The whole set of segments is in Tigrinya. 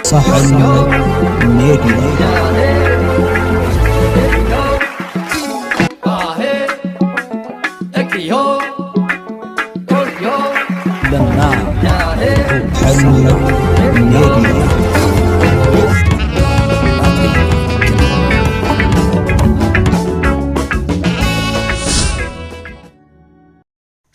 صاحب ميديا لنا حلو ميديا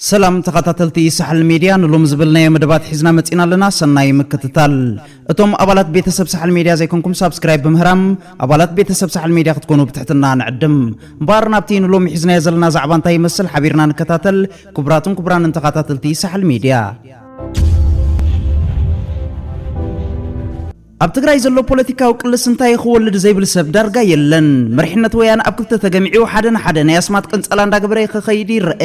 سلام تقاتلتي سحل ميديا نلوم زبلنا مدبات حزنا متينا لنا سناي مكتتال اتوم ابالات بيتسب سحل ميديا زيكونكم سبسكرايب بمهرام ابالات بيتسب سحل ميديا تكونوا بتحتنا نعدم مبارنا بتي نلوم حزنا يزلنا زعبان تاي مسل حبيرنا نكتاتل كبراتون كبران تقاتلتي سحل ميديا ኣብ ትግራይ ዘሎ ፖለቲካዊ ቅልስ እንታይ ይኽወልድ ዘይብል ሰብ ዳርጋ የለን መሪሕነት ወያነ ኣብ ክልተ ተገሚዑ ሓደ ንሓደ ናይ ኣስማት ቅንፀላ እንዳገበረ ይኸይድ ይርአ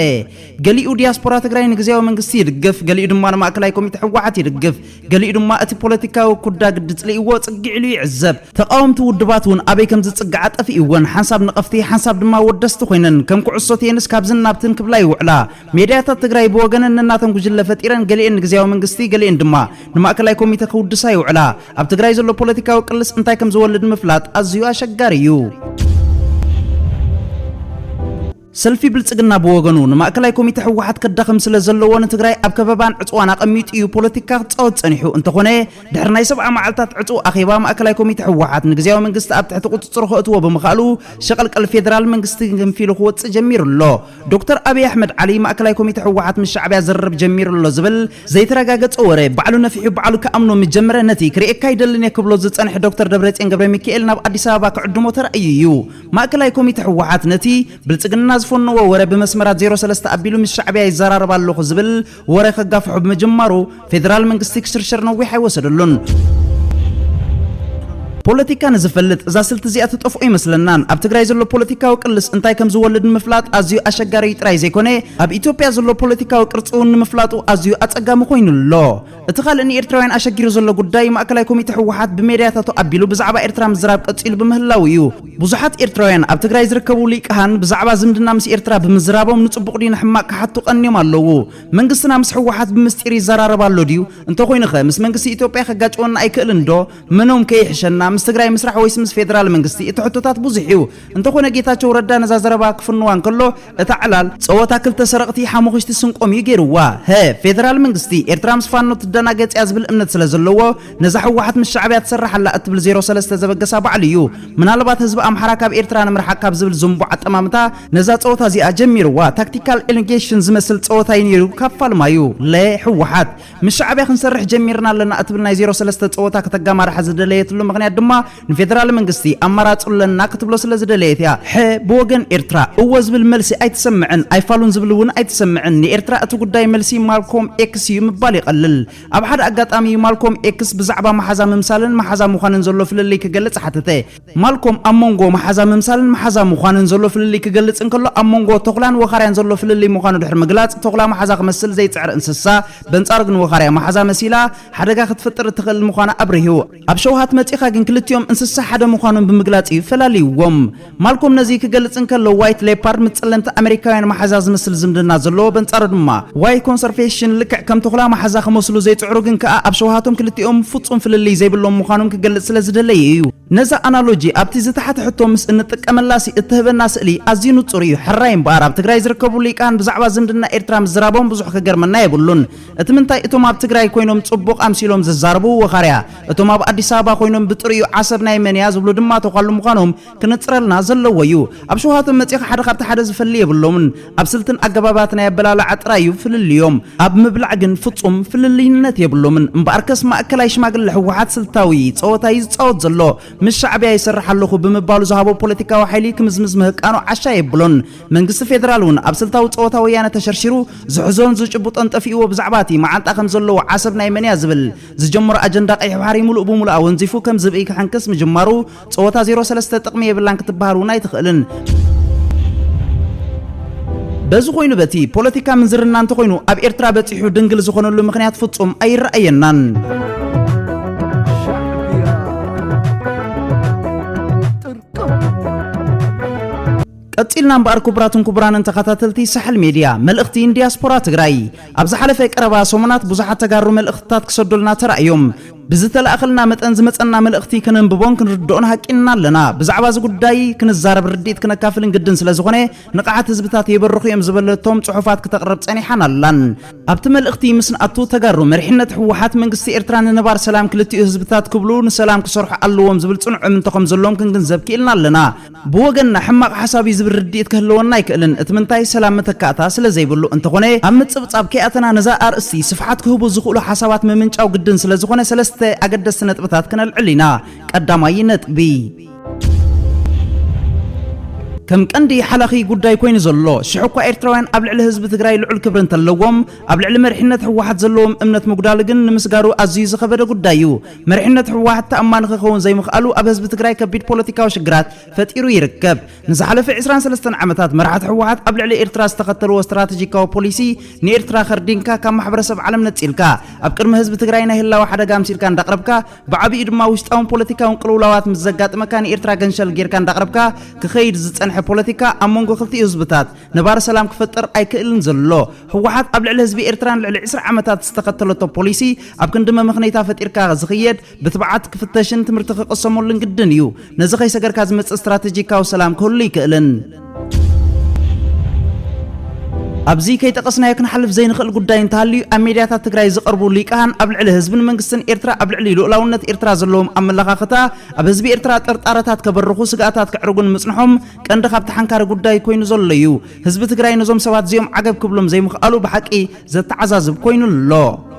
ገሊኡ ዲያስፖራ ትግራይ ንግዚያዊ መንግስቲ ይድግፍ ገሊኡ ድማ ንማእከላይ ኮሚቴ ሕወሓት ይድግፍ ገሊኡ ድማ እቲ ፖለቲካዊ ኩዳግ ድጽልይዎ ጽግዕሉ ይዕዘብ ተቃወምቲ ውድባት እውን ኣበይ ከም ዝጽግዓ ጠፊኡወን ሓንሳብ ንቐፍቲ ሓንሳብ ድማ ወደስቲ ኮይነን ከም ኩዕሶ ቴኒስ ካብ ዝናብትን ክብላ ይውዕላ ሜድያታት ትግራይ ብወገነን እናተን ጉጅለ ፈጢረን ገሊአን ንግዚያዊ መንግስቲ ገሊአን ድማ ንማእከላይ ኮሚቴ ክውድሳ ይውዕላ ኣብ ትግራይ ዘሎ ፖለቲካዊ ቅልስ እንታይ ከም ዝወልድ ምፍላጥ ኣዝዩ ኣሸጋሪ እዩ ሰልፊ ብልጽግና በወገኑ ንማእከላይ ኮሚቴ ሕወሓት ከዳኸም ስለ ዘለዎ ንትግራይ ኣብ ከበባን ዕጽዋን ኣቐሚጡ እዩ ፖለቲካ ክጻወት ጸኒሑ እንተኾነ ድሕሪ ናይ 70 መዓልታት ዕጹ ኣኼባ ማእከላይ ኮሚቴ ሕወሓት ንግዚያዊ መንግስቲ ኣብ ትሕቲ ቁጽጽር ክእትዎ ብምኽኣሉ ሸቐልቀል ፌደራል መንግስቲ ገንፊሉ ክወጽእ ጀሚሩ ኣሎ ዶክተር ኣብይ ኣሕመድ ዓሊ ማእከላይ ኮሚቴ ሕወሓት ምስ ሻዕብያ ዝርርብ ጀሚሩ ኣሎ ዝብል ዘይተረጋገጸ ወሬ ባዕሉ ነፊሑ ባዕሉ ከኣምኖ ምጀመረ ነቲ ክሪኤካ ይደልን ክብሎ ዝጸንሕ ዶክተር ደብረጽዮን ገብረ ሚካኤል ናብ አዲስ አበባ ክዕድሞ ተራእዩ እዩ ማእከላይ ኮሚቴ ሕወሓት ነቲ ብልጽግና فنو ورا بمسمرات 03 أبيلو مش شعبي يزرار بالله خزبل ورا خجاف حب مجمرو فيدرال منقستيك شرشر نوي حيوسدلون ፖለቲካ ንዝፈልጥ እዛ ስልት እዚኣ ትጠፍኡ ይመስለናን ኣብ ትግራይ ዘሎ ፖለቲካዊ ቅልስ እንታይ ከም ዝወልድ ምፍላጥ ኣዝዩ ኣሸጋሪ ጥራይ ዘይኮነ ኣብ ኢትዮጵያ ዘሎ ፖለቲካዊ ቅርጹን ምፍላጡ ኣዝዩ ኣጸጋሚ ኮይኑሎ እቲ ካልእ ንኤርትራውያን ኣሸጊሩ ዘሎ ጉዳይ ማእከላይ ኮሚቴ ሕወሓት ብሜድያታቱ ኣቢሉ ብዛዕባ ኤርትራ ምዝራብ ቀጺሉ ብምህላው እዩ ብዙሓት ኤርትራውያን ኣብ ትግራይ ዝርከቡ ሊቃሃን ብዛዕባ ዝምድና ምስ ኤርትራ ብምዝራቦም ንጽቡቕ ዲን ሕማቅ ክሓቱ ቀንዮም ኣለዉ መንግስትና ምስ ሕወሓት ብምስጢር ይዘራረብ ኣሎ ድዩ እንተኾይንኸ ምስ መንግስቲ ኢትዮጵያ ከጋጭወና ኣይክእልን ዶ መኖም ከይሕሸና ምስ ትግራይ ምስራሕ ወይስ ምስ ፌደራል መንግስቲ እቲ ሕቶታት ብዙሕዩ እንተኾነ ጌታቸው ረዳ ነዛ ዘረባ ክፍንዋን ከሎ እታ ዕላል ጸወታ ክልተ ሰረቕቲ ሓሙኽሽቲ ስንቆም ይገይርዋ ፌደራል መንግስቲ ኤርትራ ምስ ፋኖ ትደናገጽ ያዝብል እምነት ስለ ዘለዎ ነዛ ሕወሓት ምስ ሻዕብያ ትሰርሓላ እትብል 03 ዘበገሳ በዓል እዩ ምናልባት ህዝቢ ኣምሓራ ካብ ኤርትራ ንምርሓቅ ካብ ዝብል ዝንቡ ዓጠማምታ ነዛ ጸወታ እዚኣ ጀሚርዋ ታክቲካል ኤሊጌሽን ዝመስል ጸወታ ይነይሩ ካፋልማዩ ለሕወሓት ምስ ሻዕብያ ክንሰርሕ ጀሚርና ኣለና እትብል ናይ 03 ጸወታ ከተጋማርሓ ዝደለየትሉ ምክንያት ድማ ንፌደራል መንግስቲ ኣማራጽለና ክትብሎ ስለ ዝደለየትያ በወገን ኤርትራ እወዝብል መልሲ ኣይትሰምዕን ኣይፋሉን ዝብልውን ኣይትሰምዕን ንኤርትራ እቲ ጉዳይ መልሲ ማልኮም ኤክስ ይምባል ይቀልል ኣብ ሓደ ኣጋጣሚ ማልኮም ኤክስ ብዛዕባ ማሓዛ ምምሳልን ማሓዛ ምዃንን ዘሎ ፍልልይ ክገልጽ ሓተተ ማልኮም ኣብ መንጎ ማሓዛ ምምሳልን ማሓዛ ምዃንን ዘሎ ፍልልይ ክገልጽ እንከሎ ኣብ መንጎ ተኽላን ወኻርያን ዘሎ ፍልልይ ምዃኑ ድሕሪ ምግላጽ ተኽላ ማሓዛ ክመስል ዘይጽዕር እንስሳ በንጻር ግን ወኻርያ ማሓዛ መሲላ ሓደጋ ክትፈጥር ትኽእል ምዃና ኣብርሂቡ ኣብ ሸውሃት መጺኻ ግን ክልቲዮም እንስሳ ሓደ ምዃኖም ብምግላጽ ይፈላልይዎም ማልኮም ነዚ ክገልጽ እንከሎ ዋይት ሌፓርድ ምጽለምቲ ኣሜሪካውያን ማሓዛ ዝመስል ዝምድና ዘለዎ በንጻር ድማ ዋይት ኮንሰርቬሽን ልክዕ ከም ተኽላ ማሓዛ ክመስሉ ዘይጽዕሩ ግን ከኣ ኣብ ሸውሃቶም ክልቲኦም ፍጹም ፍልልይ ዘይብሎም ምዃኖም ክገልጽ ስለ ዝደለየ እዩ ነዛ ኣናሎጂ ኣብቲ ዝተሓተ ሕቶ ምስ እንጥቀመላሲ እትህበና ስእሊ ኣዝዩ ንጹር እዩ ሕራይ እምበኣር ኣብ ትግራይ ዝርከቡ ሊቃን ብዛዕባ ዝምድና ኤርትራ ምዝራቦም ብዙሕ ክገርመና የብሉን እቲ ምንታይ እቶም ኣብ ትግራይ ኮይኖም ጽቡቕ ኣምሲሎም ዝዛረቡ ወኻርያ እቶም ኣብ አዲስ አበባ ኮይኖም ብጥርዩ ዓሰብ ናይ መንያ ዝብሉ ድማ ተኻሉ ምዃኖም ክንጽረልና ዘለዎ እዩ ኣብ ሸውሃቶም መጺኻ ሓደ ካብቲ ሓደ ዝፈሊ የብሎምን ኣብ ስልትን ኣገባባት ናይ ኣበላልዓ ጥራይ ፍልልዮም ኣብ ምብላዕ ግን ፍጹም ፍልልይነት የብሎምን እምበኣርከስ ማእከላይ ሽማግለ ሕወሓት ስልታዊ ጸወታ ይጻወት ዘሎ ምስ ሻዕብያ ይሰርሕ ኣለኹ ብምባሉ ዝሃቦ ፖለቲካዊ ሓይሊ ክምዝምዝ ምህቃኑ ዓሻ የብሎን መንግስቲ ፌደራል እውን ኣብ ስልታዊ ጸወታ ወያነ ተሸርሺሩ ዝሕዞን ዝጭቡጦን ጠፊእዎ ብዛዕባ እቲ መዓንጣ ከም ዘለዎ ዓሰብ ናይ መንያ ዝብል ዝጀመሮ ኣጀንዳ ቀይሕ ባሕሪ ሙሉእ ብሙሉእ ወንዚፉ ከም ዝብኢ ክሕንክስ ምጅማሩ ጸወታ 03 ጥቕሚ የብላን ክትበሃል እውን ኣይትኽእልን በዚ ኮይኑ በቲ ፖለቲካ ምንዝርና እንተኾይኑ ኣብ ኤርትራ በፂሑ ድንግል ዝኾነሉ ምክንያት ፍጹም ኣይረኣየናን قتلنا مبارك كبراتن كبران تخاتلتي سحل ميديا ملختين دياسبورا تግራይ ኣብ ዝሓለፈ ቀረባ ሶመናት ብዙሓት ተጋሩ መልእኽትታት ክሰደሉና ተራእዮም بزتلاخلنا متن زمصنا ملእኽቲ ክንንብቦን ክንርድኦን ሓቂና ኣለና ብዛዕባ እዚ ጉዳይ ክንዛረብ ርዲት ክነካፍልን ግድን ስለ ዝኾነ ንቃዓት ህዝብታት የበርኹ እዮም ዝበለቶም ጽሑፋት ክተቅረብ ጸኒሓን ኣላን ኣብቲ መልእኽቲ ምስንኣቱ ተጋሩ መሪሕነት ህወሓት መንግስቲ ኤርትራ ንነባር ሰላም ክልቲኡ ህዝብታት ክብሉ ንሰላም ክሰርሑ ኣለዎም ዝብል ጽኑዕ እምንተኹም ዘሎም ክንግንዘብ ክኢልና ኣለና ብወገንና ሕማቕ ሓሳብ ዝብል ርዲት ክህልወና ይክእልን እቲ ምንታይ ሰላም መተካእታ ስለ ዘይብሉ እንተኾነ ኣብ ምጽብጻብ ከኣተና ነዛ ኣርእስቲ ስፍሓት ክህቡ ዝኽእሉ ሓሳባት ምምንጫው ግድን ስለ ዝኾነ ሰለስተ أقدس نطبتات كنا العلينا قدامي نطبي كم كندي حلقي قداي كوين زلو شحوكا إرتراوين أبلع الهزب تقراي لعل كبرن تلوهم أبلع المرحنة واحد زلوهم أمنة مقدالقن نمسقارو عزيز خبر قدايو مرحنة واحد تأمان خخون زي مخالو أب هزب تقراي كبيت بوليتيكا وشقرات فتيرو يركب نزحل في عسران سلستان عمتات مرحة واحد أبلع لإرترا استقتلوا استراتيجيكا وبوليسي نيرترا خردينكا كم محبرسب علم نتسيلكا أبكرم هزب تقراي نهلا واحد قام سيركان دقربكا بعبي إدما وشتاون بوليتيكا ونقلولوات مزقات مكان إرترا قنشل جيركان دقربكا كخير زتسن بوليتيكا أمونغو خلتي أزبتات نبار سلام كفتر أي كإلن زلو هوحات قبل الهزبي إرتران لعسر عمتات استقتلتو بوليسي أبكن دم مخنيتا فتيركا غزخيد بتبعات كفتشن تمرتخ قصمو لن قدن يو نزخي سقر كازمت استراتيجيكا وسلام كولي كإلن أبزي كي تقصنا يكن حلف زين خلق قداين تهالي أميرياتات تقراي زقربو ليكان أبلع الهزب منقسن إرترا أبلع لي لولاونة إرترا زلوهم أم اللغاقتا أبهزبي إرترا ترطارتات كبرخو سقاتات كعرقون مصنحهم كان دخاب تحنكار قداي كوين زليو هزب تقراي نزوم سوات زيوم عقب كبلهم زي مخالو بحقي زت عزازب كوين اللو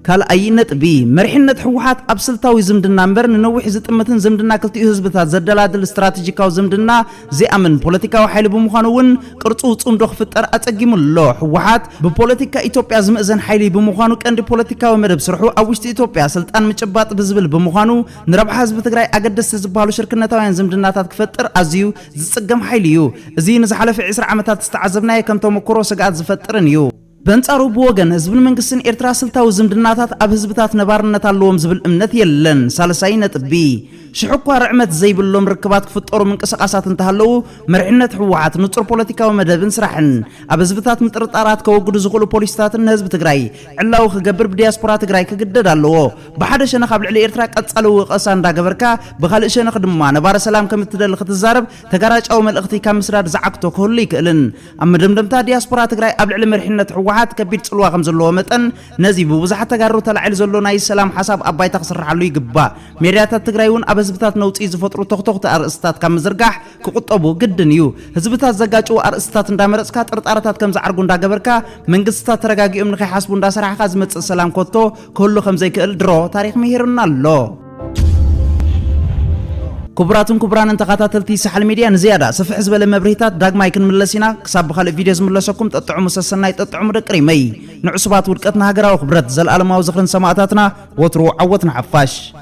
كال أي نتبي مرحنة حوحات أبسلتاو زمدنا مبرن نوح زتمتن زمدنا كلتي هزبتات زدلات الاستراتيجيكاو زمدنا زي أمن بوليتيكاو حيل بمخانون قرطو تصندوخ فتر أتقيم اللو حوحات ببوليتيكا إيتوبيا زمأزن حيلي بمخانو كان دي بوليتيكاو مرب سرحو أوشت إيتوبيا سلطان مجبات بزبل بمخانو نربح هزب تقراي أقدس تزبالو شركنتاوين زمدنا تاتكفتر أزيو زتسقم حيليو زي نزحالة في عسر عمتات استعزبنا يكمتو مكورو سقات زفترنيو بنصارو بوغن حزب المنقسن إرترا سلتاو زمدناتات أب حزبتات نبارنت اللوم زبل أمنت يلن سالساي نطبي شحوكا رعمت زي بلوم ركبات كفطورو منقسقاسات انتهلو مرحنة حوحات نصر بوليتيكاو مدبن سرحن أب حزبتات مطرطارات كوغدو زغلو بوليستات حزب تግራይ علاو خغبر بدياسبورا تግራይ كگدد ኣለዎ بحد شنخ ابلع إرترا قصلو قصا እንዳገበርካ بخالق شنخ ድማ نبار سلام كمتدل ختزارب تغراچاو ملእኽቲ ካብ ምስራድ زعقتو كهሉ ይክእልን ኣብ መደምደምታ ዲያስፖራ ትግራይ ኣብልዕ مرحنة حوحات كبير صلوا خم زلوا متن نزي ببزح تجارو تلعل زلوا ناي السلام حسب أباي تخسر حلو يجبا ميريات تجرايون أبزبتات نوتي زفترو تختخ أرستات كم زرقح كقطبو جدا يو هزبتات زجاجو أرستات ندامرس كات أرتات كم زعرقون دا جبركا من قصة ترجاجي أمن خي حسبون دا سرح خزمت السلام كتو كله خم زي كل درو تاريخ مهيرنا الله كبراتم كبران انتقاتاتلتي سحل ميديا نزيادة صفح حزب المبريتات داق ما يكن ملسينا كساب بخالق فيديوز ملسكم تقطعوا مسلسلنا تقطعوا مدقري مي نعصبات ورقتنا هاقرا وخبرت زل ألما وزخرن سماعتاتنا وترو عوتنا عفاش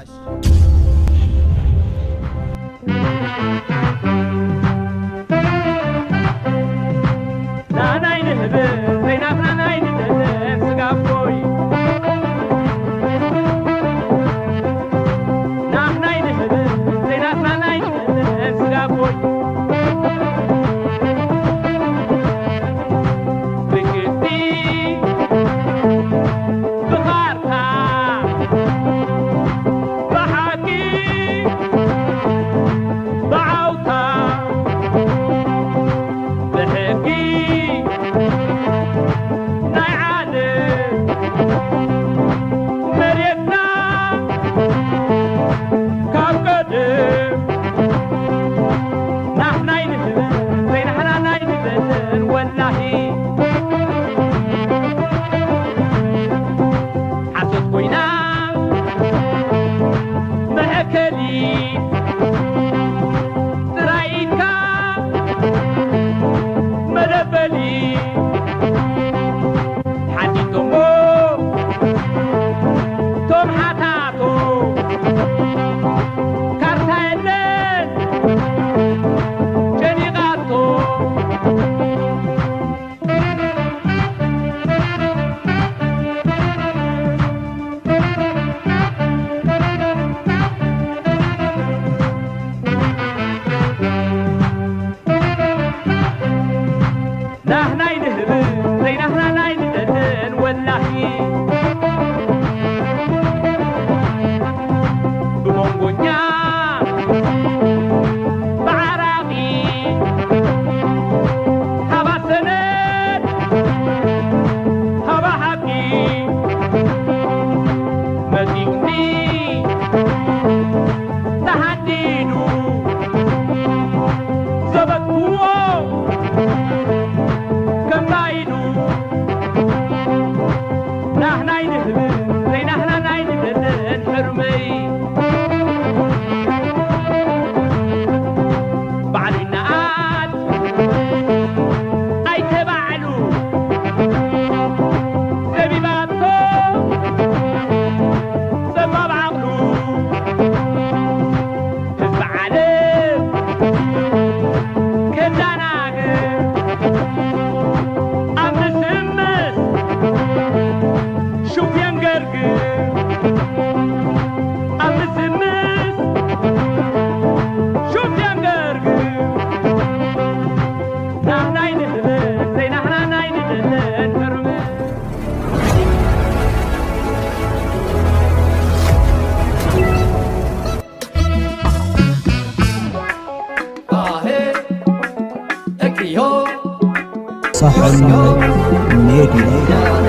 صحن ميديا.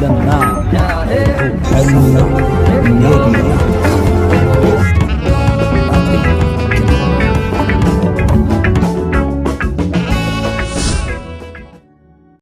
لما صحن ميديا.